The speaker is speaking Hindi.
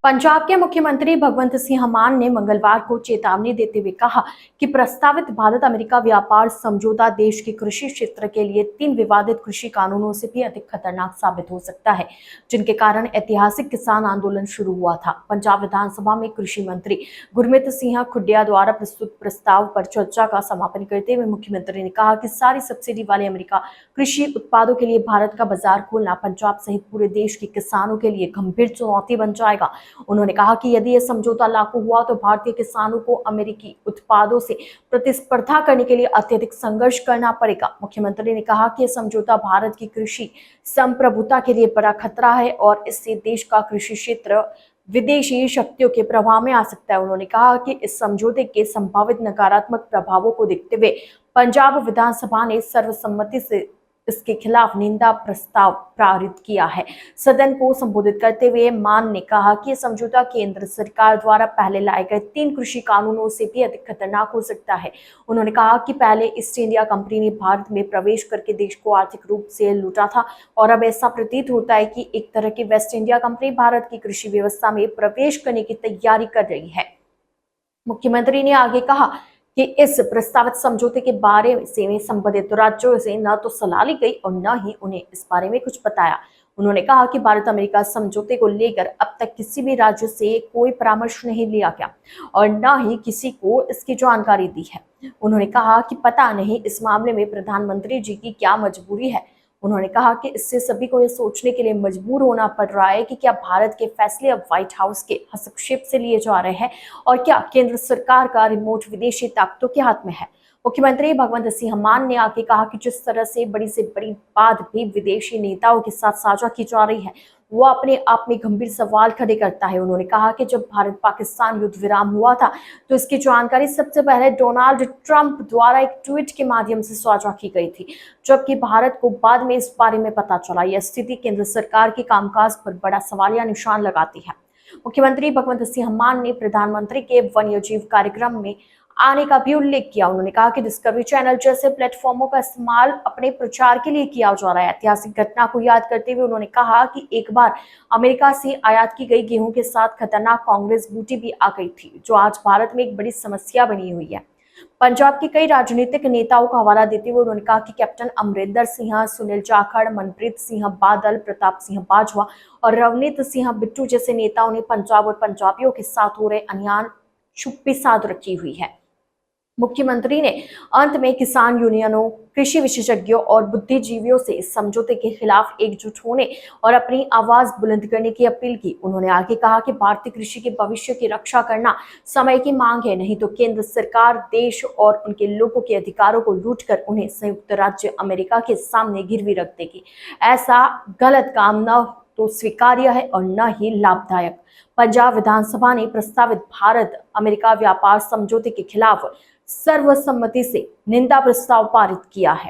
पंजाब के मुख्यमंत्री भगवंत सिंह मान ने मंगलवार को चेतावनी देते हुए कहा कि प्रस्तावित भारत अमेरिका व्यापार समझौता देश के कृषि क्षेत्र के लिए 3 विवादित कृषि कानूनों से भी अधिक खतरनाक साबित हो सकता है, जिनके कारण ऐतिहासिक किसान आंदोलन शुरू हुआ था। पंजाब विधानसभा में कृषि मंत्री गुरमीत सिंह खुडिया द्वारा प्रस्तुत प्रस्ताव पर चर्चा का समापन करते हुए मुख्यमंत्री ने कहा कि सारी सब्सिडी वाले अमेरिका कृषि उत्पादों के लिए भारत का बाजार खोलना पंजाब सहित पूरे देश के किसानों के लिए गंभीर चुनौती बन जाएगा। उन्होंने कहा कि यदि यह समझौता लागू हुआ तो भारतीय किसानों को अमेरिकी उत्पादों से प्रतिस्पर्धा करने के लिए अत्यधिक संघर्ष करना पड़ेगा। मुख्यमंत्री ने कहा कि यह समझौता भारत की कृषि संप्रभुता के लिए बड़ा खतरा है और इससे देश का कृषि क्षेत्र विदेशी शक्तियों के प्रभाव में आ सकता है। उन्होंने कहा कि इस समझौते के संभावित नकारात्मक प्रभावों को देखते हुए पंजाब विधानसभा ने सर्वसम्मति से इसके खिलाफ निंदा प्रस्ताव पारित किया है। सदन को संबोधित करते हुए मान ने कहा कि यह समझौता केंद्र सरकार द्वारा पहले लाए गए 3 कृषि कानूनों से भी अधिक खतरनाक हो सकता है। उन्होंने कहा कि पहले ईस्ट इंडिया कंपनी ने भारत में प्रवेश करके देश को आर्थिक रूप से लूटा था और अब ऐसा प्रतीत होता है कि एक तरह की वेस्ट इंडिया कंपनी भारत की कृषि व्यवस्था में प्रवेश करने की तैयारी कर रही है। मुख्यमंत्री ने आगे कहा कि इस प्रस्तावित समझौते के बारे में संबंधित राज्यों से न तो सलाह ली गई और न ही उन्हें इस बारे में कुछ बताया। उन्होंने कहा कि भारत अमेरिका समझौते को लेकर अब तक किसी भी राज्य से कोई परामर्श नहीं लिया गया और न ही किसी को इसकी जानकारी दी है। उन्होंने कहा कि पता नहीं इस मामले में प्रधानमंत्री जी की क्या मजबूरी है। उन्होंने कहा कि इससे सभी को यह सोचने के लिए मजबूर होना पड़ रहा है कि क्या भारत के फैसले अब व्हाइट हाउस के हस्तक्षेप से लिए जा रहे हैं और क्या केंद्र सरकार का रिमोट विदेशी ताकतों के हाथ में है। मुख्यमंत्री भगवंत सिंह मान ने आगे कहा कि जिस तरह से बड़ी बात भी विदेशी नेताओं के साथ साझा की जा रही है वो अपने आप में गंभीर सवाल खड़े करता है। उन्होंने कहा कि जब भारत पाकिस्तान युद्ध विराम हुआ था तो इसकी जानकारी सबसे पहले डोनाल्ड ट्रंप द्वारा एक ट्वीट के माध्यम से साझा की गई थी, जबकि भारत को बाद में इस बारे में पता चला। यह स्थिति केंद्र सरकार के कामकाज पर बड़ा सवालिया निशान लगाती है। मुख्यमंत्री भगवंत सिंह मान ने प्रधानमंत्री के वन्यजीव कार्यक्रम में आने का भी उल्लेख किया। उन्होंने कहा कि डिस्कवरी चैनल जैसे प्लेटफॉर्मों का इस्तेमाल अपने प्रचार के लिए किया जा रहा है। ऐतिहासिक घटना को याद करते हुए उन्होंने कहा कि एक बार अमेरिका से आयात की गई गेहूं के साथ खतरनाक कांग्रेस बूटी भी आ गई थी, जो आज भारत में एक बड़ी समस्या बनी हुई है। पंजाब के कई राजनीतिक नेताओं का हवाला देते हुए उन्होंने कहा कि कैप्टन अमरिंदर सिंह, सुनील जाखड़, मनप्रीत सिंह बादल, प्रताप सिंह बाजवा और रवनीत सिंह बिट्टू जैसे नेताओं ने पंजाब और पंजाबियों के साथ हो रहे अन्याय चुप्पी साध रखी हुई है। मुख्यमंत्री ने अंत में किसान यूनियनों, कृषि विशेषज्ञों और बुद्धिजीवियों से इस समझौते के खिलाफ एकजुट होने और अपनी आवाज बुलंद करने की अपील की। उन्होंने आगे कहा कि भारतीय कृषि के भविष्य की रक्षा करना समय की मांग है, नहीं तो केंद्र सरकार देश और उनके लोगों के अधिकारों को लूटकर उन्हें संयुक्त राज्य अमेरिका के सामने गिरवी रख देगी। ऐसा गलत काम न तो स्वीकार्य है और न ही लाभदायक। पंजाब विधानसभा ने प्रस्तावित भारत अमेरिका व्यापार समझौते के खिलाफ सर्वसम्मति से निंदा प्रस्ताव पारित किया है।